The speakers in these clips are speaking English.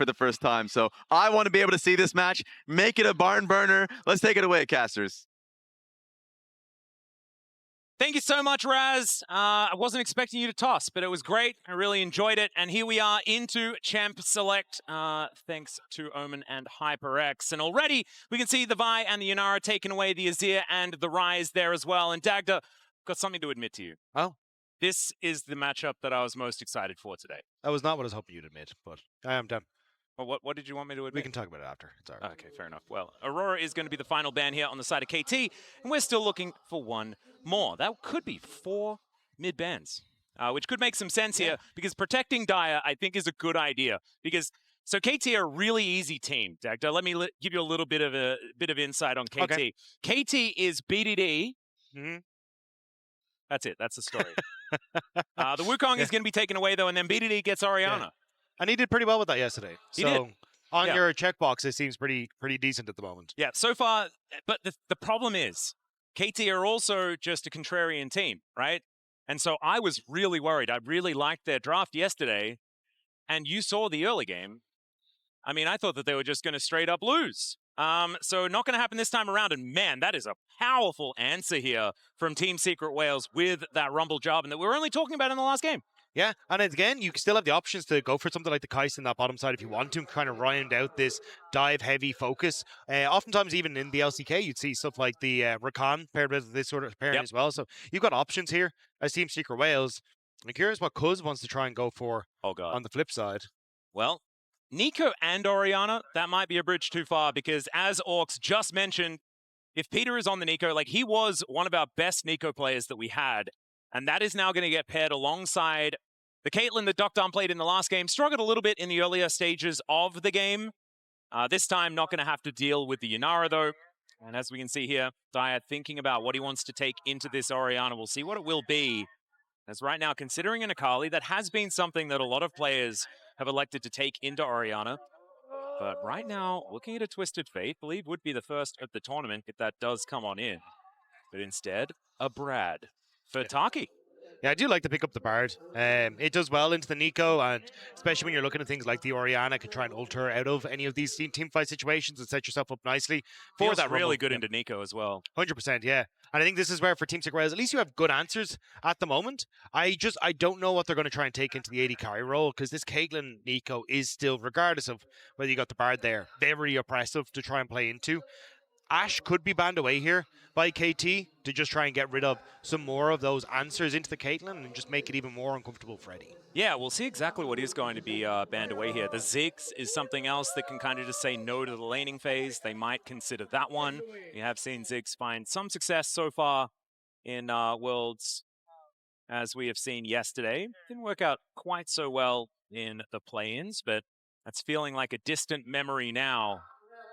for the first time. So I want to be able to see this match, make it a barn burner. Let's take it away, casters. Thank you so much, Raz. I wasn't expecting you to toss, but it was great. I really enjoyed it. And here we are into Champ Select, thanks to Omen and HyperX. And already we can see the Vi and the Yunara taking away the Azir and the Ryze there as well. And Dagda, got something to admit to you. Oh? This is the matchup that I was most excited for today. That was not what I was hoping you'd admit, but I am done. Well, what did you want me to admit? We can talk about it after. It's all right. Okay, fair enough. Well, Aurora is going to be the final ban here on the side of KT, and we're still looking for one more. That could be 4 mid bans, which could make some sense here, because protecting Dire, I think, is a good idea. Because so KT are a really easy team, Dagda. Let me give you a little bit of insight on KT. Okay. KT is BDD. Mm-hmm. That's it. That's the story. The Wukong is going to be taken away, though, and then BDD gets Orianna. Yeah. And he did pretty well with that yesterday. He so did. On Yeah. your checkbox, it seems pretty decent at the moment. Yeah, so far, but the problem is, KT are also just a contrarian team, right? And so I was really worried. I really liked their draft yesterday, and you saw the early game. I mean, I thought that they were just going to straight up lose. So not going to happen this time around, and man, that is a powerful answer here from Team Secret Wales with that Rumble job, and that we were only talking about in the last game. Yeah, and again, you still have the options to go for something like the Kais in that bottom side if you want to, kind of round out this dive-heavy focus. Oftentimes, even in the LCK, you'd see stuff like the Rakan paired with this sort of pairing as well. So you've got options here as Team Secret Wales. I'm curious what Cuz wants to try and go for on the flip side. Well, Nico and Orianna, that might be a bridge too far, because as Orcs just mentioned, if Peter is on the Nico, like he was one of our best Nico players that we had, and that is now going to get paired alongside the Caitlyn that Docdon played in the last game. Struggled a little bit in the earlier stages of the game. This time, not going to have to deal with the Yunara, though. And as we can see here, Dire thinking about what he wants to take into this Orianna. We'll see what it will be. As right now, considering an Akali, that has been something that a lot of players have elected to take into Orianna. But right now, looking at a Twisted Fate, I believe would be the first of the tournament if that does come on in. But instead, a Brad for Taki. Yeah, I do like to pick up the Bard. It does well into the Nico, and especially when you're looking at things like the Orianna, can try and alter out of any of these team fight situations and set yourself up nicely for Feels that really Rumble. good into Nico as well. 100%, yeah. And I think this is where for Team Secret Wales, at least you have good answers at the moment. I don't know what they're going to try and take into the AD carry role, because this Caitlyn Nico is still, regardless of whether you got the Bard there, very oppressive to try and play into. Ashe could be banned away here by KT to just try and get rid of some more of those answers into the Caitlyn and just make it even more uncomfortable for Eddie. Yeah, we'll see exactly what is going to be banned away here. The Ziggs is something else that can kind of just say no to the laning phase. They might consider that one. We have seen Ziggs find some success so far in Worlds, as we have seen yesterday. Didn't work out quite so well in the play-ins, but that's feeling like a distant memory now.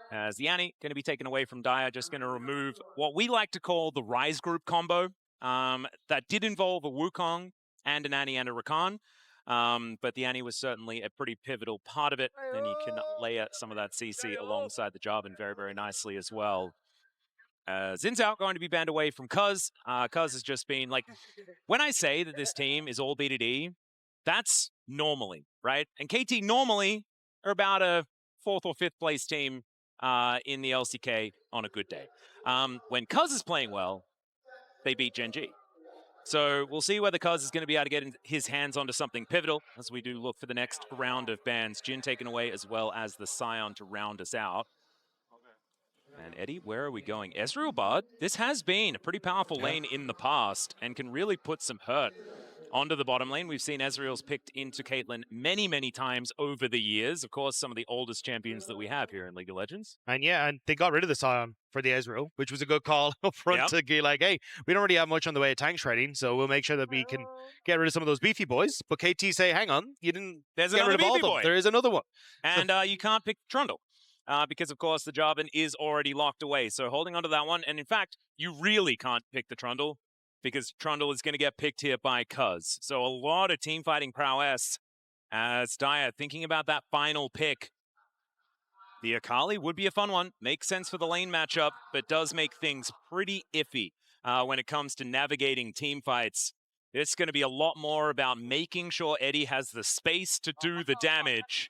As the Annie going to be taken away from Dire, just going to remove what we like to call the Ryze group combo. That did involve a Wukong and an Annie and a Rakan. But the Annie was certainly a pretty pivotal part of it. And you can layer some of that CC alongside the Jarvan very, very nicely as well. Zin's out, going to be banned away from Cuz. Cuz has just been like, when I say that this team is all BDD, that's normally, right? And KT normally are about a 4th or 5th place team in the LCK on a good day. When Cuz is playing well, they beat Gen G. So we'll see whether Cuz is going to be able to get his hands onto something pivotal as we do look for the next round of bans. Jhin taken away as well as the Scion to round us out. And Eddie, where are we going? Ezreal Bard, this has been a pretty powerful lane in the past and can really put some hurt onto the bottom lane. We've seen Ezreal's picked into Caitlyn many, many times over the years. Of course, some of the oldest champions that we have here in League of Legends. And yeah, and they got rid of the Scion for the Ezreal, which was a good call up front to be like, hey, we don't really have much on the way of tank shredding, so we'll make sure that we can get rid of some of those beefy boys. But KT say, hang on, you didn't There's get rid another of all beefy of them. boy. There is another one. And you can't pick Trundle. Because, of course, the Jarvan is already locked away. So holding on to that one. And, in fact, you really can't pick the Trundle because Trundle is going to get picked here by Cuz. So a lot of team fighting prowess as Dire thinking about that final pick. The Akali would be a fun one. Makes sense for the lane matchup, but does make things pretty iffy when it comes to navigating team fights. It's going to be a lot more about making sure Eddie has the space to do the damage.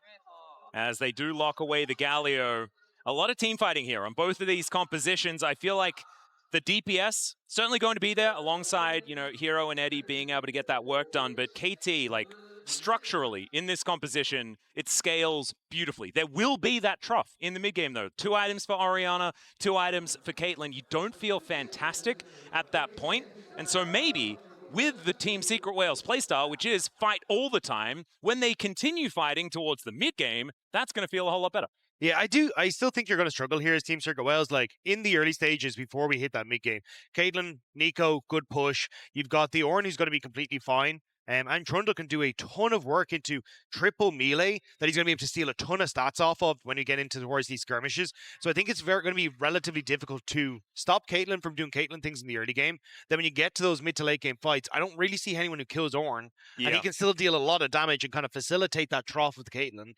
as they do lock away the Galio. A lot of team fighting here on both of these compositions. I feel like the DPS certainly going to be there alongside, you know, Hero and Eddie being able to get that work done. But KT, like, structurally in this composition, it scales beautifully. There will be that trough in the mid game, though. 2 items for Orianna, 2 items for Caitlyn. You don't feel fantastic at that point. And so maybe with the Team Secret Whales playstyle, which is fight all the time, when they continue fighting towards the mid game, that's going to feel a whole lot better. Yeah, I do. I still think you're going to struggle here as Team Circuit Wales. Like, in the early stages before we hit that mid-game, Caitlyn, Nico, good push. You've got the Ornn who's going to be completely fine. And Trundle can do a ton of work into triple melee that he's going to be able to steal a ton of stats off of when you get into towards these skirmishes. So I think it's going to be relatively difficult to stop Caitlyn from doing Caitlyn things in the early game. Then when you get to those mid to late game fights, I don't really see anyone who kills Ornn. Yeah. And he can still deal a lot of damage and kind of facilitate that trough with Caitlyn.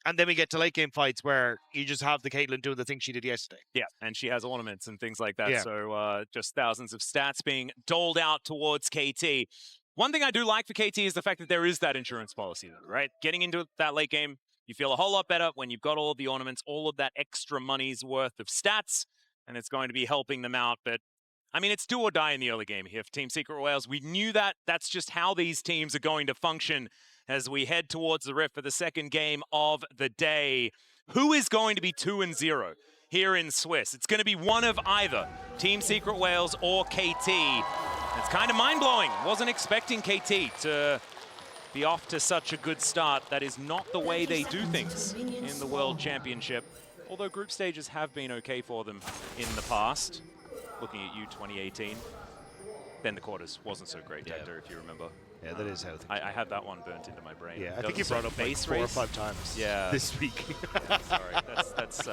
And then we get to late game fights where you just have the Caitlyn doing the thing she did yesterday. Yeah, and she has ornaments and things like that. Yeah. So just thousands of stats being doled out towards KT. One thing I do like for KT is the fact that there is that insurance policy, though, right? Getting into that late game, you feel a whole lot better when you've got all of the ornaments, all of that extra money's worth of stats, and it's going to be helping them out. But I mean, it's do or die in the early game here for Team Secret Wales. We knew that. That's just how these teams are going to function as we head towards the Rift for the second game of the day. Who is going to be 2-0 here in Swiss? It's going to be one of either Team Secret Wales or KT. It's kind of mind-blowing. Wasn't expecting KT to be off to such a good start. That is not the way they do things in the World Championship, although group stages have been okay for them in the past. Looking at you, 2018. Then the quarters wasn't so great, Hector, if you remember. Yeah, that is how I had that one burnt into my brain. Yeah, I think you brought up like 4 or 5 times this week. Sorry, that's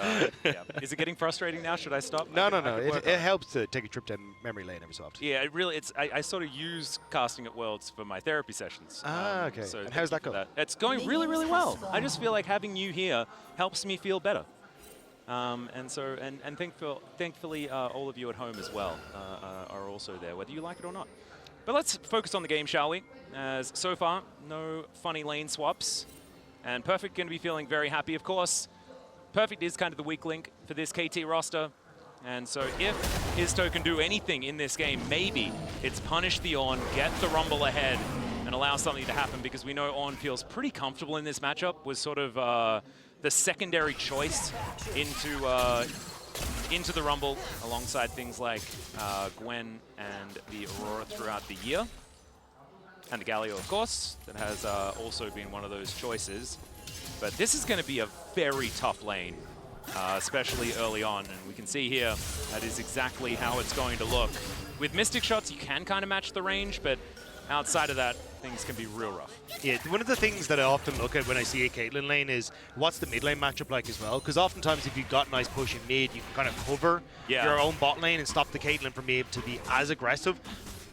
yeah. Is it getting frustrating now? Should I stop? No. It helps to take a trip down memory lane every so often. Yeah, it really, I sort of use casting at Worlds for my thaerapy sessions. Okay. So and how's that going? It's going really, really well. I just feel like having you here helps me feel better. And thankfully, all of you at home as well are also there, whether you like it or not. But let's focus on the game, shall we? As so far, no funny lane swaps. And Perfect going to be feeling very happy, of course. Perfect is kind of the weak link for this KT roster. And so if Histo can do anything in this game, maybe it's punish the Ornn, get the Rumble ahead, and allow something to happen, because we know Ornn feels pretty comfortable in this matchup, was sort of the secondary choice into the Rumble, alongside things like Gwen and the Aurora throughout the year. And the Galio, of course, that has also been one of those choices. But this is going to be a very tough lane, especially early on. And we can see here, that is exactly how it's going to look. With Mystic Shots, you can kind of match the range, but outside of that, things can be real rough. Yeah, one of the things that I often look at when I see a Caitlyn lane is what's the mid lane matchup like as well? Because oftentimes if you've got nice push in mid, you can kind of cover your own bot lane and stop the Caitlyn from being able to be as aggressive.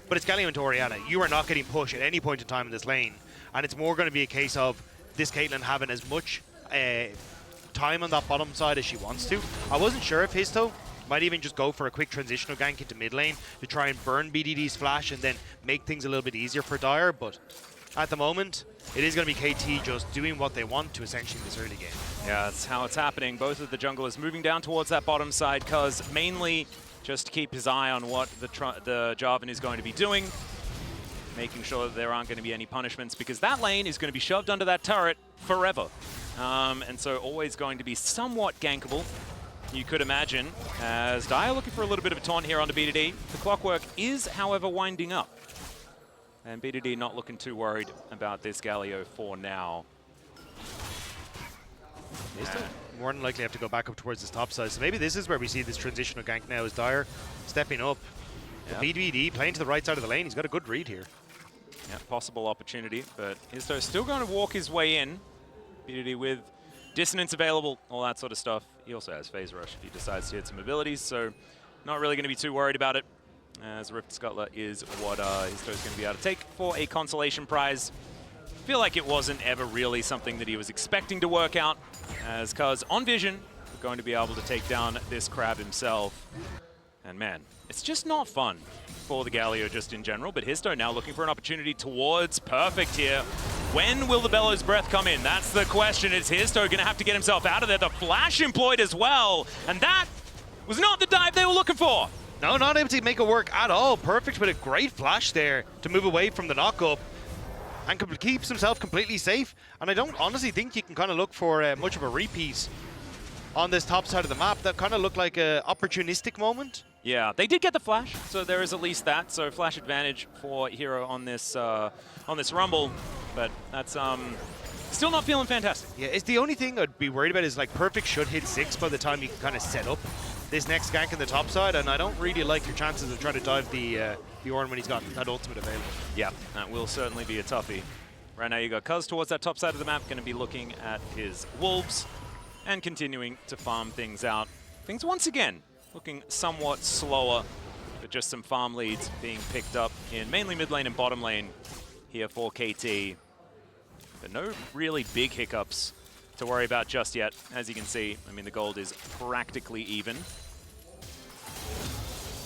But it's Galio and Orianna. You are not getting push at any point in time in this lane. And it's more going to be a case of this Caitlyn having as much time on that bottom side as she wants to. I wasn't sure if Histo might even just go for a quick transitional gank into mid lane to try and burn BDD's flash and then make things a little bit easier for Dire, but at the moment, it is going to be KT just doing what they want to essentially in this early game. Yeah, that's how it's happening. Both of the junglers moving down towards that bottom side, cuz mainly just to keep his eye on what the Jarvan is going to be doing, making sure that there aren't going to be any punishments, because that lane is going to be shoved under that turret forever. And so always going to be somewhat gankable, you could imagine, as Dire looking for a little bit of a taunt here onto BDD. The clockwork is, however, winding up. And BDD not looking too worried about this Galio for now. They still more than likely have to go back up towards this top side. So maybe this is where we see this transitional gank now as Dire stepping up. Yeah. BDD playing to the right side of the lane. He's got a good read here. Yeah, possible opportunity, but Histo still going to walk his way in. BDD with dissonance available, all that sort of stuff. He also has phase rush if he decides to hit some abilities, so not really going to be too worried about it, as Rift Scuttler is what Histo's going to be able to take for a consolation prize. Feel like it wasn't ever really something that he was expecting to work out, as cuz on Vision, we're going to be able to take down this crab himself. And man, it's just not fun for the Galio just in general, but Histo now looking for an opportunity towards Perfect here. When will the Bellows Breath come in? That's the question. Is Histo going to have to get himself out of there? The flash employed as well. And that was not the dive they were looking for. No, not able to make it work at all. Perfect with a great flash there to move away from the knock-up and keeps himself completely safe. And I don't honestly think you can kind of look for much of a repeat on this top side of the map. That kind of looked like an opportunistic moment. Yeah, they did get the flash, so there is at least that. So flash advantage for Hero on this rumble, but that's still not feeling fantastic. Yeah, it's the only thing I'd be worried about is like Perfect should hit 6 by the time you can kind of set up this next gank in the top side, and I don't really like your chances of trying to dive the Ornn when he's got that ultimate available. Yeah, that will certainly be a toughie. Right now you got Cuz towards that top side of the map, going to be looking at his Wolves and continuing to farm things out. Things once again looking somewhat slower, but just some farm leads being picked up in mainly mid lane and bottom lane here for KT. But no really big hiccups to worry about just yet. As you can see, I mean, the gold is practically even.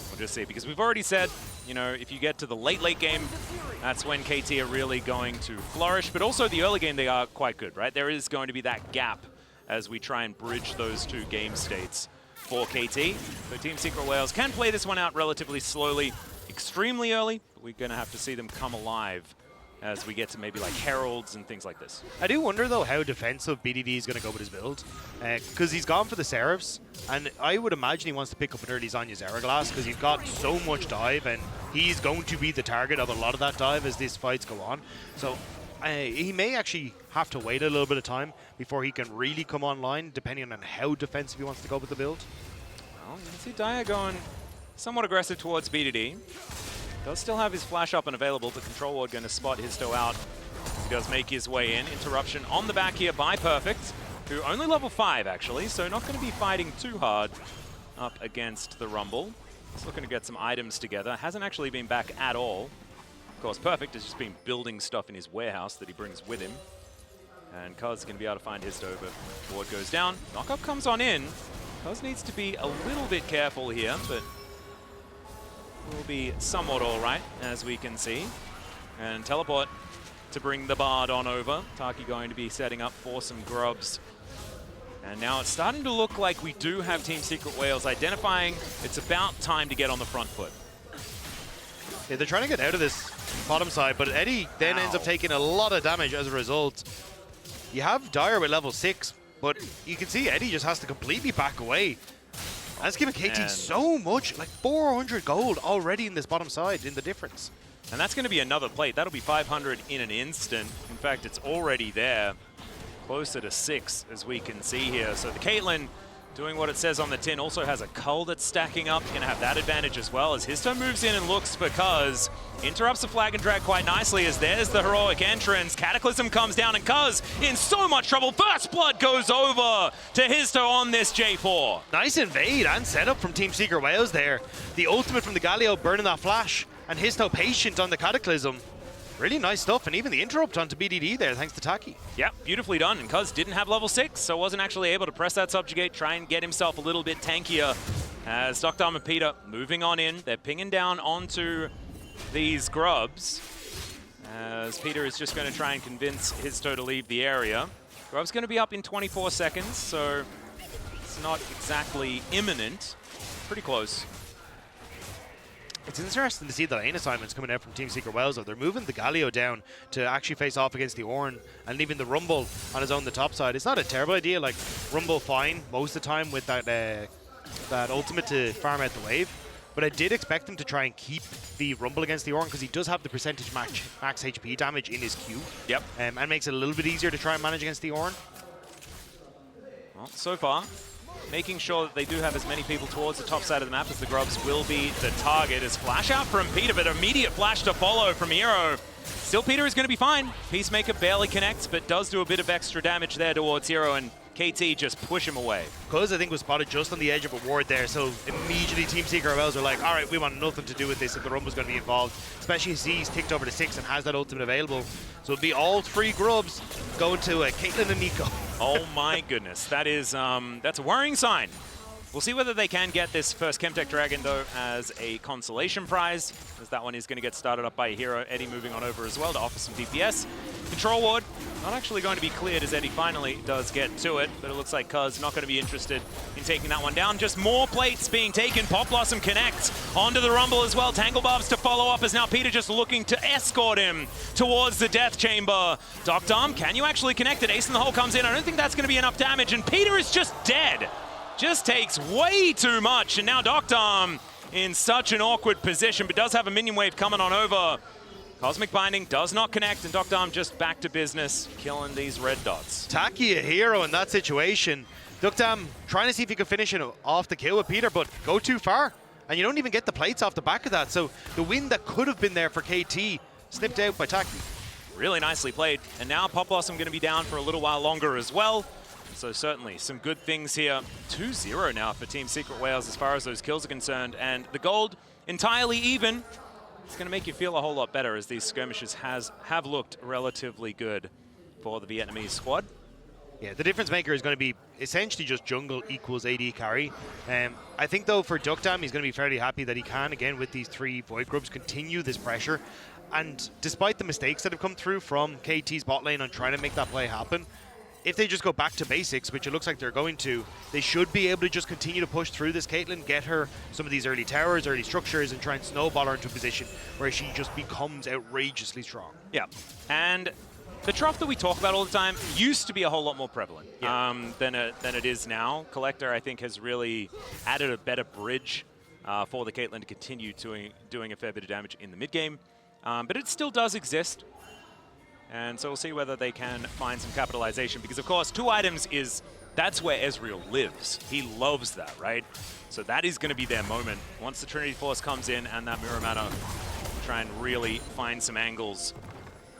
We'll just see, because we've already said, you know, if you get to the late game, that's when KT are really going to flourish. But also the early game, they are quite good, right? There is going to be that gap as we try and bridge those two game states for KT. So Team Secret Whales can play this one out relatively slowly, extremely early, but we're going to have to see them come alive as we get to maybe like Heralds and things like this. I do wonder though how defensive BDD is going to go with his build, because he's gone for the Seraphs, and I would imagine he wants to pick up an early Zhonya's Hourglass because he's got so much dive, and he's going to be the target of a lot of that dive as these fights go on. So he may actually have to wait a little bit of time before he can really come online, depending on how defensive he wants to go with the build. Well, you can see Daya going somewhat aggressive towards BDD. Does still have his flash up and available, but Control Ward going to spot Histo out. He does make his way in. Interruption on the back here by Perfect, who only level 5 actually, so not going to be fighting too hard up against the Rumble. He's looking to get some items together. Hasn't actually been back at all. Of course, Perfect has just been building stuff in his warehouse that he brings with him. And Cuz can be able to find Histo, but Ward goes down. Knockup comes on in. Cuz needs to be a little bit careful here, but will be somewhat all right, as we can see. And teleport to bring the Bard on over. Taki going to be setting up for some grubs. And now it's starting to look like we do have Team Secret Whales identifying it's about time to get on the front foot. Yeah, they're trying to get out of this bottom side, but Eddie then ends up taking a lot of damage as a result. You have Dire with level 6, but you can see Eddie just has to completely back away. That's giving KT so much, like 400 gold already in this bottom side in the difference. And that's going to be another plate. That'll be 500 in an instant. In fact, it's already there. Closer to 6, as we can see here. So the Caitlyn doing what it says on the tin. Also has a Cull that's stacking up. Going to have that advantage as well as Histo moves in and looks for Cuz. Interrupts the flag and drag quite nicely as there's the heroic entrance. Cataclysm comes down and Cuz in so much trouble. First Blood goes over to Histo on this J4. Nice invade and setup from Team Secret Whales there. The ultimate from the Galio burning that flash, and Histo patient on the Cataclysm. Really nice stuff, and even the interrupt onto BDD there, thanks to Taki. Yep, beautifully done. And Cuz didn't have level 6, so wasn't actually able to press that subjugate, try and get himself a little bit tankier. As Dr. and Peter moving on in, they're pinging down onto these grubs. As Peter is just going to try and convince Histo to leave the area. Grub's going to be up in 24 seconds, so it's not exactly imminent. Pretty close. It's interesting to see the lane assignments coming out from Team Secret Whales, though. They're moving the Galio down to actually face off against the Ornn and leaving the Rumble on his own the top side. It's not a terrible idea. Like, Rumble fine most of the time with that ultimate to farm out the wave. But I did expect him to try and keep the Rumble against the Ornn because he does have the percentage max HP damage in his Q. Yep. And makes it a little bit easier to try and manage against the Ornn. Well, so far, making sure that they do have as many people towards the top side of the map as the grubs will be the target. As flash out from Peter, but immediate flash to follow from Hero. Still, Peter is going to be fine. Peacemaker barely connects, but does do a bit of extra damage there towards Hero, and KT just push him away. Cuz I think was spotted just on the edge of a ward there, so immediately Team Secret Whales are like, all right, we want nothing to do with this if the Rumble's going to be involved, especially as he's ticked over to 6 and has that ultimate available. So it'll be all 3 grubs going to Caitlyn and Nico. Oh my goodness, that is that's a worrying sign. We'll see whether they can get this first Chemtech Dragon, though, as a consolation prize, as that one is going to get started up by Hero. Eddie moving on over as well to offer some DPS. Control ward, not actually going to be cleared as Eddie finally does get to it, but it looks like Cuz not going to be interested in taking that one down. Just more plates being taken. Pop Blossom connects onto the Rumble as well. Tangle Barbs to follow up as now Peter just looking to escort him towards the Death Chamber. Doc Dom, can you actually connect it? Ace in the Hole comes in. I don't think that's going to be enough damage, and Peter is just dead. Just takes way too much, and now Doc Dom in such an awkward position, but does have a minion wave coming on over. Cosmic Binding does not connect, and Doc Dom just back to business, killing these red dots. Taki a hero in that situation. Doc Dom trying to see if he could finish it off the kill with Peter, but go too far. And you don't even get the plates off the back of that. So the win that could have been there for KT snipped out by Taki. Really nicely played. And now Pop Blossom going to be down for a little while longer as well. So certainly some good things here. 2-0 now for Team Secret Wales as far as those kills are concerned. And the gold entirely even. It's going to make you feel a whole lot better as these skirmishes have looked relatively good for the Vietnamese squad. Yeah, the difference maker is going to be essentially just jungle equals AD carry. I think, though, for Doc Dom, he's going to be fairly happy that he can, again, with these 3 Void Grubs, continue this pressure. And despite the mistakes that have come through from KT's bot lane on trying to make that play happen, if they just go back to basics, which it looks like they're going to, they should be able to just continue to push through this Caitlyn, get her some of these early towers, early structures, and try and snowball her into a position where she just becomes outrageously strong. Yeah, and the trough that we talk about all the time used to be a whole lot more prevalent than it is now. Collector, I think, has really added a better bridge for the Caitlyn to continue doing a fair bit of damage in the mid-game. But it still does exist. And so we'll see whether they can find some capitalization, because of course 2 items that's where Ezreal lives. He loves that, right? So that is going to be their moment. Once the Trinity Force comes in and that Mirror Mana, try and really find some angles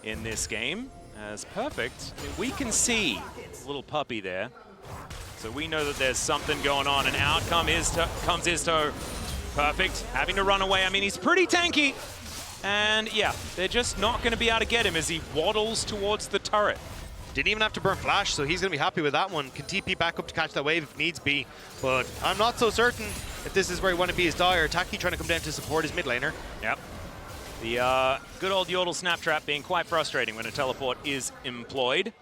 in this game. As perfect, we can see a little puppy there. So we know that there's something going on, and out comes Isto. Perfect, having to run away. I mean, he's pretty tanky. And yeah, they're just not going to be able to get him as he waddles towards the turret. Didn't even have to burn flash, so he's going to be happy with that one. Can TP back up to catch that wave if needs be, but I'm not so certain if this is where he want to be as dire. Taki trying to come down to support his mid laner. Yep. The good old Yordle snap trap being quite frustrating when a teleport is employed.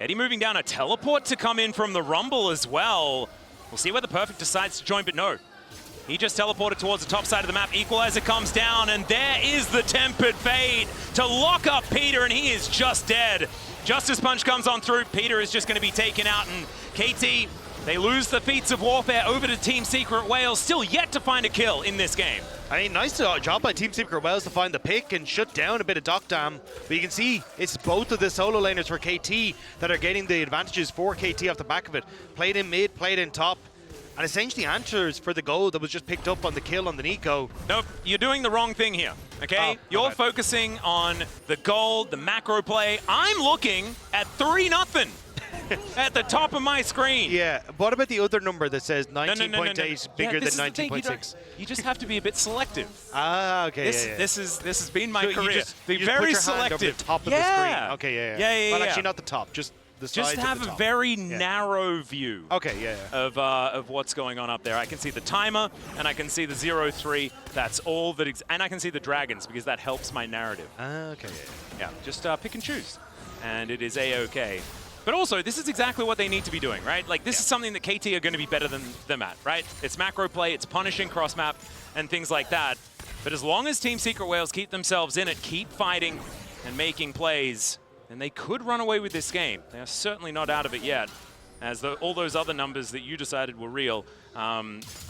Eddie moving down a teleport to come in from the Rumble as well. We'll see whether Perfect decides to join, but no. He just teleported towards the top side of the map. Equalizer comes down, and there is the Tempered Fate to lock up Peter, and he is just dead. Justice Punch comes on through. Peter is just going to be taken out, and KT, they lose the feats of warfare over to Team Secret Wales, still yet to find a kill in this game. I mean, nice job by Team Secret Wales to find the pick and shut down a bit of Doc Dom. But you can see it's both of the solo laners for KT that are getting the advantages for KT off the back of it. Played in mid, played in top. And essentially answers for the goal that was just picked up on the kill on the Nico. Nope, you're doing the wrong thing here, okay? You're focusing on the goal, the macro play. I'm looking at 3-0 at the top of my screen. Yeah, what about the other number that says 19.8 bigger than 19.6? You just have to be a bit selective. Ah, okay, This has been my career. You just Be put very your selective. hand over the top of the screen. Okay, Yeah. Well, actually not the top, just the sides Just have of the a top. very narrow view. Okay, Of what's going on up there. I can see the timer, and I can see the 0-3. That's all that, and I can see the dragons, because that helps my narrative. Okay, Yeah, just pick and choose, and it is A-OK. But also, this is exactly what they need to be doing, right? Like, this is something that KT are going to be better than them at, right? It's macro play, it's punishing cross-map, and things like that. But as long as Team Secret Wales keep themselves in it, keep fighting and making plays, then they could run away with this game. They are certainly not out of it yet, as all those other numbers that you decided were real are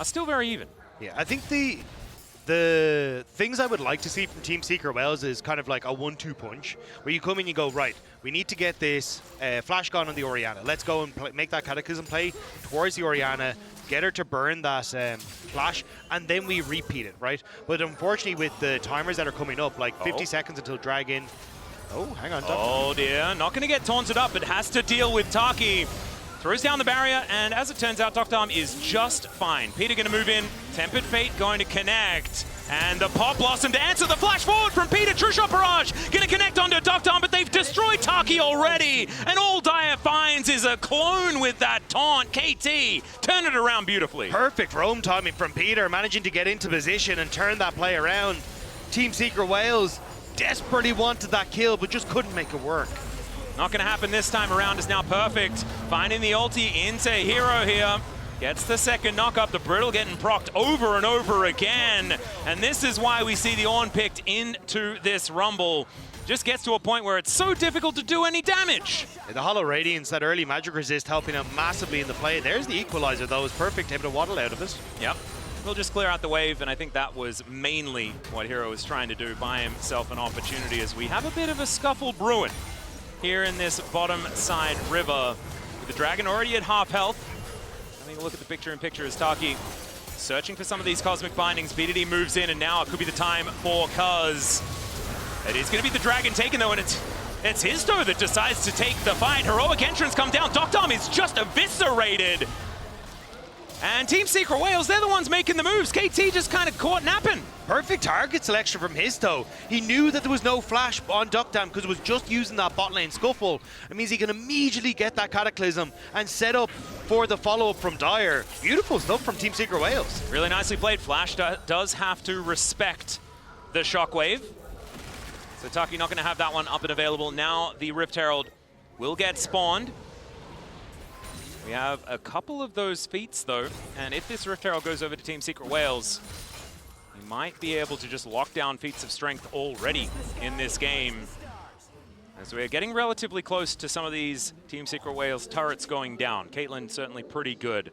still very even. Yeah, I think the things I would like to see from Team Secret Wales is kind of like a 1-2 punch, where you come in and you go, right, we need to get this flash gun on the Orianna. Let's go and make that Cataclysm play towards the Orianna, get her to burn that flash, and then we repeat it, right? But unfortunately, with the timers that are coming up, like 50 seconds until Dragon. Oh, hang on. Oh dear, not going to get taunted up, but has to deal with Taki. Throws down the barrier, and as it turns out, Doc Dom is just fine. Peter going to move in, Tempered Fate going to connect, and the Pop Blossom to answer the flash forward from Peter. True Shot Barrage going to connect onto Doc Dom, but they've destroyed Taki already, and all Dire finds is a clone with that taunt. KT, turn it around beautifully. Perfect roam timing from Peter, managing to get into position and turn that play around. Team Secret Wales desperately wanted that kill, but just couldn't make it work. Not going to happen this time around. Is now Perfect finding the ulti into Hero here. Gets the second knock up. The Brittle getting procced over and over again. And this is why we see the Ornn picked into this Rumble. Just gets to a point where it's so difficult to do any damage. The Hollow Radiance, that early magic resist, helping him massively in the play. There's the equalizer, though. It's Perfect, able to waddle out of it. Yep. We'll just clear out the wave, and I think that was mainly what Hero was trying to do, buy himself an opportunity as we have a bit of a scuffle brewing here in this bottom side river. With the Dragon already at half health. Having a look at the picture-in-picture as Taki searching for some of these cosmic bindings. BDD moves in, and now it could be the time for Cuz. It is going to be the Dragon taken, though, and it's Histo that decides to take the fight. Heroic entrance come down. Doctom is just eviscerated. And Team Secret Whales, they're the ones making the moves. KT just kind of caught napping. Perfect target selection from Histo. He knew that there was no flash on Duckdam because it was just using that bot lane scuffle. It means he can immediately get that Cataclysm and set up for the follow-up from Dire. Beautiful stuff from Team Secret Whales. Really nicely played. Flash does have to respect the Shockwave. So Taki not going to have that one up and available. Now the Rift Herald will get spawned. We have a couple of those feats, though, and if this Rift Herald goes over to Team Secret Whales, we might be able to just lock down feats of strength already in this game. As we're getting relatively close to some of these Team Secret Whales turrets going down. Caitlyn certainly pretty good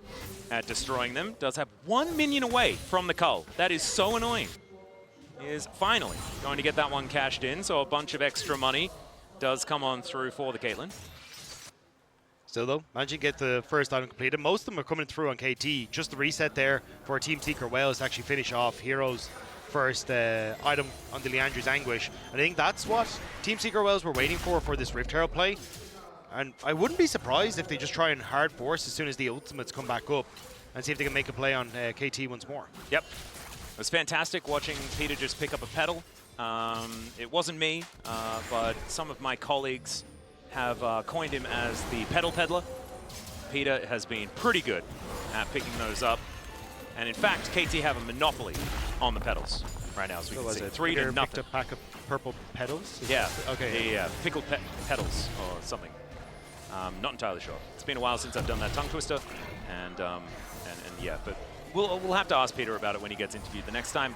at destroying them. Does have one minion away from the cull. That is so annoying. Is finally going to get that one cashed in, so a bunch of extra money does come on through for the Caitlyn. Still though, managing to get the first item completed. Most of them are coming through on KT. Just the reset there for Team Secret Whales to actually finish off Hero's first item on the Leandra's Anguish. And I think that's what Team Secret Whales were waiting for this Rift Herald play. And I wouldn't be surprised if they just try and hard force as soon as the ultimates come back up and see if they can make a play on KT once more. Yep. It was fantastic watching Peter just pick up a pedal. It wasn't me, but some of my colleagues have coined him as the pedal peddler. Peter has been pretty good at picking those up. And in fact, KT have a monopoly on the pedals right now, as we can see. 3 to nothing. Picked a pack of purple pedals? Yeah. Okay. The pickled pedals or something. Not entirely sure. It's been a while since I've done that tongue twister. And yeah, but we'll have to ask Peter about it when he gets interviewed the next time.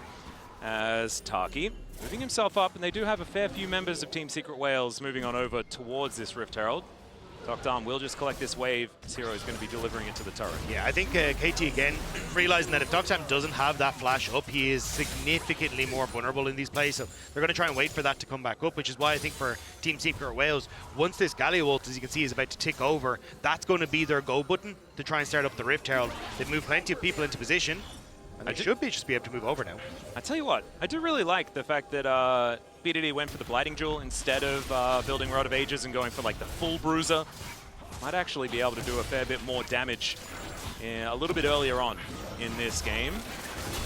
As Taki moving himself up, and they do have a fair few members of Team Secret Whales moving on over towards this Rift Herald. Doctom will just collect this wave. This hero is going to be delivering it to the turret. Yeah, I think KT again, realizing that if Doctom doesn't have that flash up, he is significantly more vulnerable in these plays. So they're going to try and wait for that to come back up, which is why I think for Team Secret Whales, once this Galio ult, as you can see, is about to tick over, that's going to be their go button to try and start up the Rift Herald. They've moved plenty of people into position, and they should just be able to move over now. I tell you what, I do really like the fact that BDD went for the Blighting Jewel instead of building Rod of Ages and going for like the full Bruiser. Might actually be able to do a fair bit more damage a little bit earlier on in this game.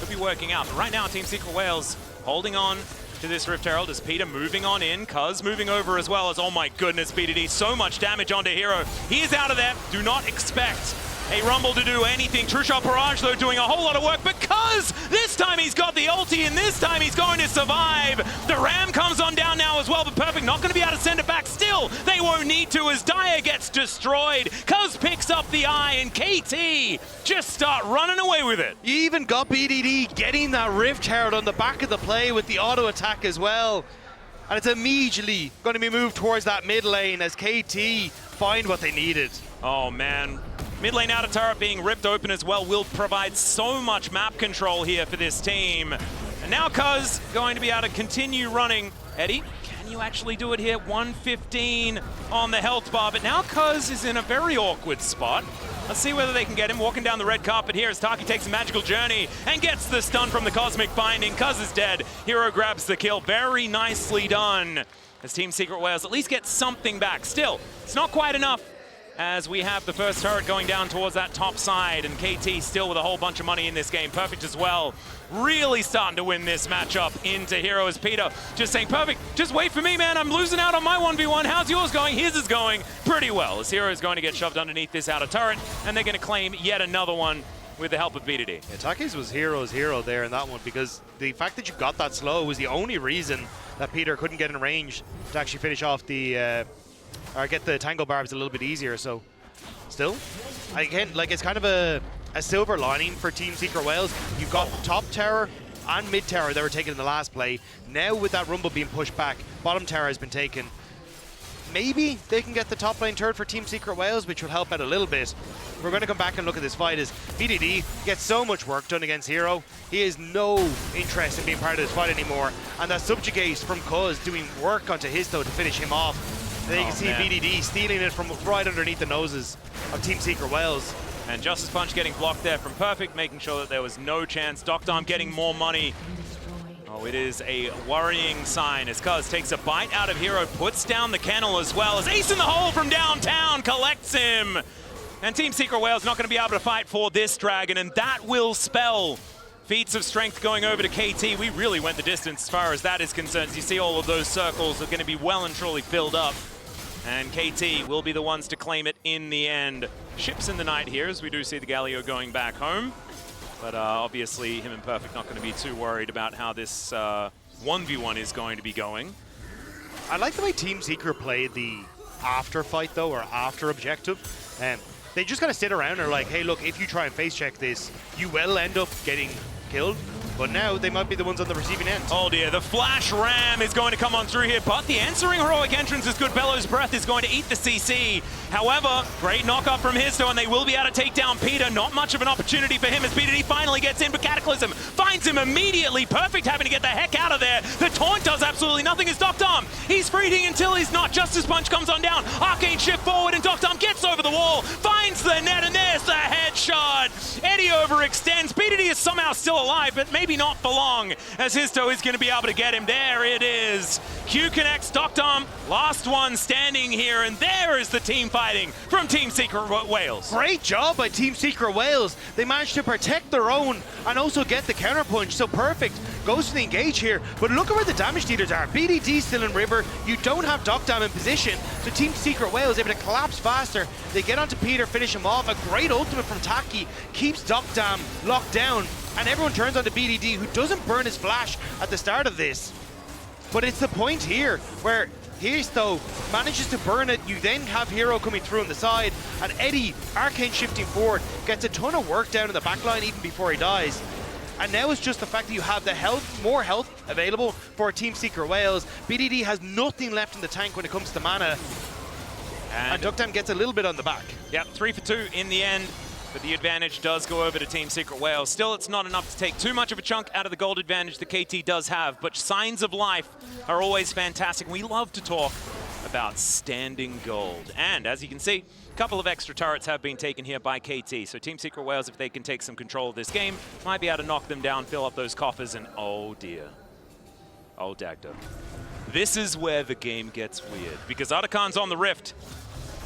Could be working out, but right now Team Secret Whales holding on to this Rift Herald as Peter moving on in. Cuz moving over as well as, oh my goodness, BDD, so much damage onto Hero. He is out of there. Do not expect a Rumble to do anything. True Shot Barrage, though, doing a whole lot of work because this time he's got the ulti and this time he's going to survive. The Ram comes on down now as well, but Perfect not going to be able to send it back. Still, they won't need to as Dire gets destroyed. Cuz picks up the eye and KT just start running away with it. You even got BDD getting that Rift Herald on the back of the play with the auto attack as well. And it's immediately going to be moved towards that mid lane as KT find what they needed. Oh man. Mid lane outer turret being ripped open as well will provide so much map control here for this team. And now Cuz going to be able to continue running. Eddie, can you actually do it here? 115 on the health bar, but now Cuz is in a very awkward spot. Let's see whether they can get him walking down the red carpet here as Taki takes a magical journey and gets the stun from the Cosmic Binding. Cuz is dead. Hero grabs the kill. Very nicely done. As Team Secret Whales at least get something back. Still, it's not quite enough, as we have the first turret going down towards that top side, and KT still with a whole bunch of money in this game. Perfect as well. Really starting to win this matchup into Hero as Peter just saying, Perfect, just wait for me, man. I'm losing out on my 1v1. How's yours going? His is going pretty well, as Hero is going to get shoved underneath this outer turret, and they're going to claim yet another one with the help of BDD. Yeah, Taki's was Hero's hero there in that one, because the fact that you got that slow was the only reason that Peter couldn't get in range to actually finish off the or get the tangle barbs a little bit easier. So still, again, like it's kind of a silver lining for Team Secret Wales. You've got top tower and mid tower that were taken in the last play. Now with that rumble being pushed back, bottom tower has been taken. Maybe they can get the top lane turret for Team Secret Wales, which will help out a little bit. We're going to come back and look at this fight as BDD gets so much work done against Hero. He has no interest in being part of this fight anymore. And that subjugate from Cuz doing work onto Histo to finish him off. And then you can see BDD stealing it from right underneath the noses of Team Secret Wales. And Justice Punch getting blocked there from Perfect, making sure that there was no chance. Doctarm getting more money. Oh, it is a worrying sign as Cuz takes a bite out of Hero, puts down the kennel as well as Ace in the hole from downtown collects him. And Team Secret Wales not going to be able to fight for this dragon, and that will spell feats of strength going over to KT. We really went the distance as far as that is concerned. As you see, all of those circles are going to be well and truly filled up. And KT will be the ones to claim it in the end. Ships in the night here, as we do see the Galio going back home. But obviously, him and Perfect not going to be too worried about how this 1v1 is going to be going. I like the way Team Secret played the after fight, though, or after objective. They just kind of sit around and are like, hey, look, if you try and face check this, you will end up getting killed. But now they might be the ones on the receiving end. Oh dear, the flash ram is going to come on through here, but the answering heroic entrance is good. Bellows Breath is going to eat the CC. However, great knockup from Histo, and they will be able to take down Peter. Not much of an opportunity for him as BDD finally gets in, but Cataclysm finds him immediately. Perfect having to get the heck out of there. The taunt does absolutely nothing as Doctarm. He's freeing until he's not. Justice Punch comes on down. Arcane shift forward, and Doctarm gets over the wall, finds the net, and there's the headshot. Eddie overextends. BDD is somehow still alive, but maybe not for long, as Histo is going to be able to get him. There it is. Q connects. Doctarm, last one standing here, and there is the team fighting from Team Secret Wales. Great job by Team Secret Wales. They managed to protect their own and also get the counterpunch. So Perfect goes to the engage here, but look at where the damage dealers are. BDD still in river. You don't have Doctarm in position, so Team Secret Wales able to collapse faster. They get onto Peter, finish him off. A great ultimate from Taki keeps Doctarm locked down, and everyone turns onto BDD, who doesn't burn his flash at the start of this. But it's the point here where Histo manages to burn it. You then have Hero coming through on the side, and Eddie, arcane shifting forward, gets a ton of work down in the backline even before he dies. And now it's just the fact that you have the health, more health available for Team Secret Wales. BDD has nothing left in the tank when it comes to mana. And Doctarm gets a little bit on the back. Yep, 3 for 2 in the end. But the advantage does go over to Team Secret Wales. Still, it's not enough to take too much of a chunk out of the gold advantage that KT does have, but signs of life are always fantastic. We love to talk about standing gold. And as you can see, a couple of extra turrets have been taken here by KT. So Team Secret Wales, if they can take some control of this game, might be able to knock them down, fill up those coffers, and oh dear. Oh, Dagda. This is where the game gets weird, because Otachan's on the Rift.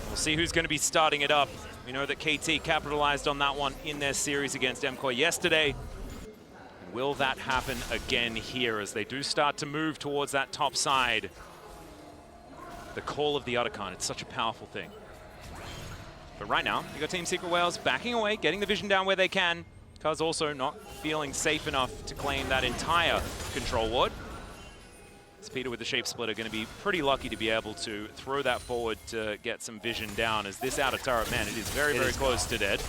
We'll see who's going to be starting it up. We know that KT capitalized on that one in their series against MCOY yesterday. Will that happen again here as they do start to move towards that top side? The call of the Otachan, it's such a powerful thing. But right now, you got Team Secret Wales backing away, getting the vision down where they can. Cuz also not feeling safe enough to claim that entire control ward. Peter with the Shape Splitter going to be pretty lucky to be able to throw that forward to get some vision down, as this outer turret, man, it is very close to dead.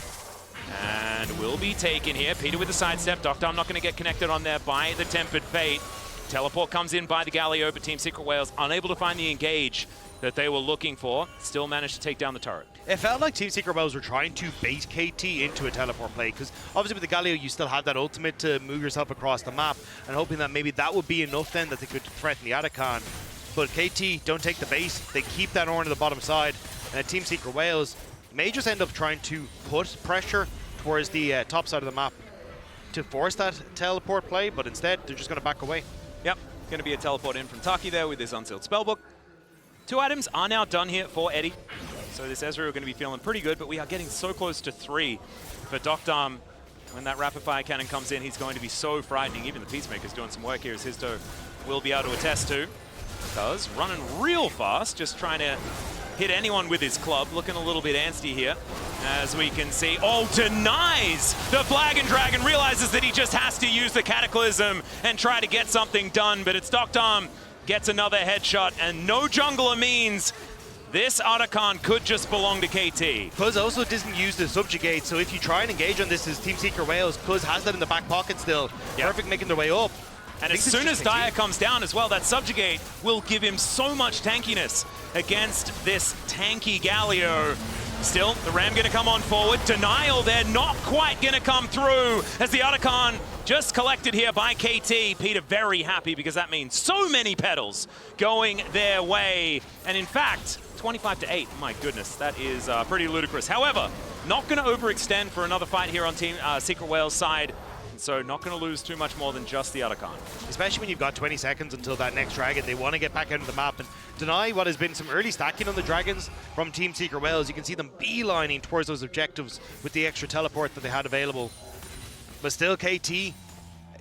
And will be taken here. Peter with the sidestep. Doctarm not going to get connected on there by the Tempered Fate. Teleport comes in by the Galio, but Team Secret Wales unable to find the engage that they were looking for. Still managed to take down the turret. It felt like Team Secret Wales were trying to bait KT into a teleport play, because obviously with the Galio you still had that ultimate to move yourself across the map, and hoping that maybe that would be enough then that they could threaten the Otachan. But KT don't take the base, they keep that Ornn to the bottom side, and Team Secret Wales may just end up trying to put pressure towards the top side of the map to force that teleport play, but instead they're just going to back away. Yep, going to be a teleport in from Taki there with his Unsealed Spellbook. 2 items are now done here for Eddie. So this Ezreal going to be feeling pretty good, but we are getting so close to 3 for Doctarm. When that rapid fire cannon comes in, he's going to be so frightening. Even the Peacemaker's doing some work here, as Histo will be able to attest to. Cuz running real fast, just trying to hit anyone with his club. Looking a little bit angsty here, as we can see. Oh, denies the Flag and Dragon, realizes that he just has to use the Cataclysm and try to get something done, but it's Doctarm gets another headshot, and no jungler means This Otacon could just belong to KT. Cuz also doesn't use the subjugate, so if you try and engage on this as Team Secret Wales, Cuz has that in the back pocket still. Yep. Perfect making their way up. And as soon as Dyer comes down as well, that subjugate will give him so much tankiness against this tanky Galio. Still, the Ram going to come on forward. Denial there, not quite going to come through as the Otacon just collected here by KT. Peter very happy because that means so many pedals going their way. And in fact, 25-8, my goodness, that is pretty ludicrous. However, not going to overextend for another fight here on Team Secret Wales side. So not going to lose too much more than just the Otacon. Especially when you've got 20 seconds until that next dragon. They want to get back out of the map and deny what has been some early stacking on the dragons from Team Secret Wales. You can see them beelining towards those objectives with the extra teleport that they had available. But still, KT,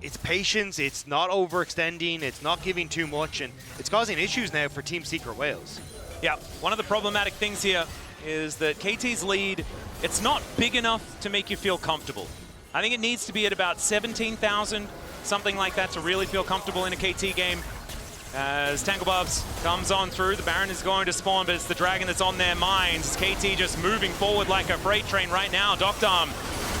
it's patience, it's not overextending, it's not giving too much, and it's causing issues now for Team Secret Wales. Yeah, one of the problematic things here is that KT's lead, it's not big enough to make you feel comfortable. I think it needs to be at about 17,000, something like that, to really feel comfortable in a KT game. As Tanglebubs comes on through, the Baron is going to spawn, but it's the Dragon that's on their minds. KT just moving forward like a freight train right now. Doctom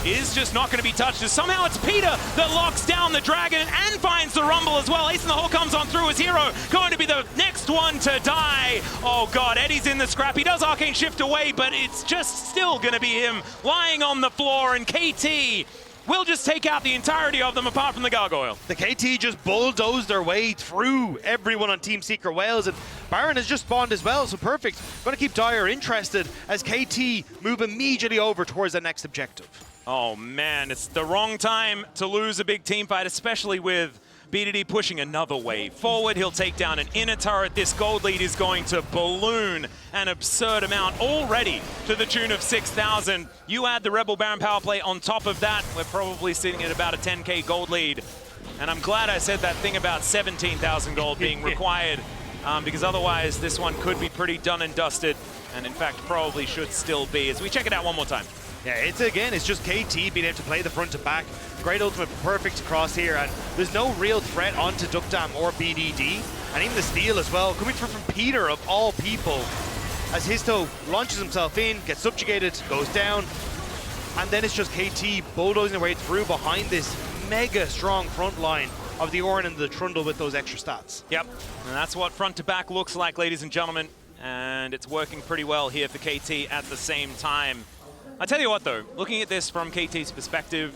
is just not going to be touched, as somehow it's Peter that locks down the Dragon and finds the Rumble as well. Ace in the Hole comes on through as Hero, going to be the next one to die. Oh God, Eddie's in the scrap. He does Arcane Shift away, but it's just still going to be him lying on the floor, and KT will just take out the entirety of them apart from the Gargoyle. The KT just bulldozed their way through everyone on Team Secret Wales, and Baron has just spawned as well, so perfect. Going to keep Dyer interested as KT move immediately over towards the next objective. Oh man, it's the wrong time to lose a big team fight, especially with BDD pushing another wave forward. He'll take down an inner turret. This gold lead is going to balloon an absurd amount already to the tune of 6,000. You add the Rebel Baron power play on top of that, we're probably sitting at about a 10k gold lead. And I'm glad I said that thing about 17,000 gold being required, because otherwise this one could be pretty done and dusted, and in fact probably should still be, as we check it out one more time. Yeah, it's just KT being able to play the front to back. Great ultimate, perfect across here, and there's no real threat onto Duckdam or BDD, and even the steal as well, coming from Peter of all people, as Histo launches himself in, gets subjugated, goes down, and then it's just KT bulldozing their way through behind this mega strong front line of the Orin and the Trundle with those extra stats. Yep, and that's what front to back looks like, ladies and gentlemen, and it's working pretty well here for KT at the same time. I tell you what though, looking at this from KT's perspective,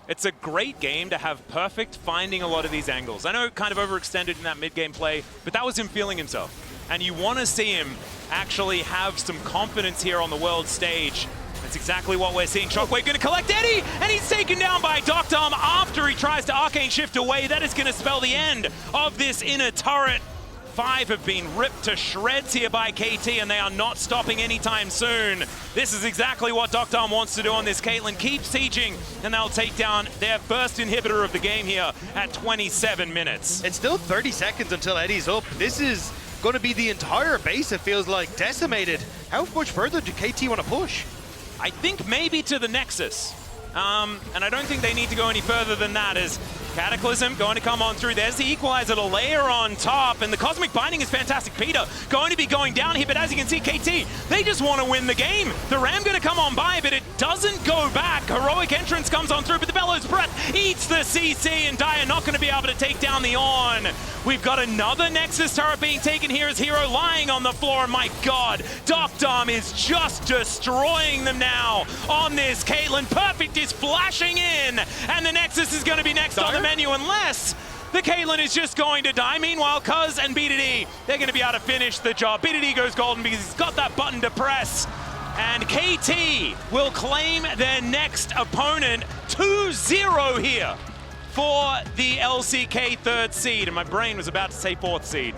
it's a great game to have Perfect finding a lot of these angles. I know it kind of overextended in that mid-game play, but that was him feeling himself. And you want to see him actually have some confidence here on the world stage. That's exactly what we're seeing. Shockwave going to collect Eddie, and he's taken down by Doctom after he tries to Arcane Shift away. That is going to spell the end of this inner turret. 5 have been ripped to shreds here by KT, and they are not stopping anytime soon. This is exactly what Doctom wants to do on this Caitlyn. Keep sieging, and they'll take down their first inhibitor of the game here at 27 minutes. It's still 30 seconds until Eddie's up. This is going to be the entire base, it feels like, decimated. How much further do KT want to push? I think maybe to the Nexus. And I don't think they need to go any further than that, as Cataclysm going to come on through. There's the Equalizer to layer on top, and the Cosmic Binding is fantastic. Peter going to be going down here, but as you can see, KT, they just want to win the game. The Ram going to come on by, but it doesn't go back. Heroic Entrance comes on through, but the Bellows Breath eats the CC, and Dyer not going to be able to take down the On. We've got another Nexus turret being taken here as Hero lying on the floor, and my God, Doctom is just destroying them now on this Caitlyn. Perfect is flashing in, and the Nexus is going to be next on the menu unless the Caitlyn is just going to die. Meanwhile, Cuz and BDD, they're going to be able to finish the job. BDD goes golden because he's got that button to press, and KT will claim their next opponent 2-0 here for the LCK 3rd seed, and my brain was about to say 4th seed.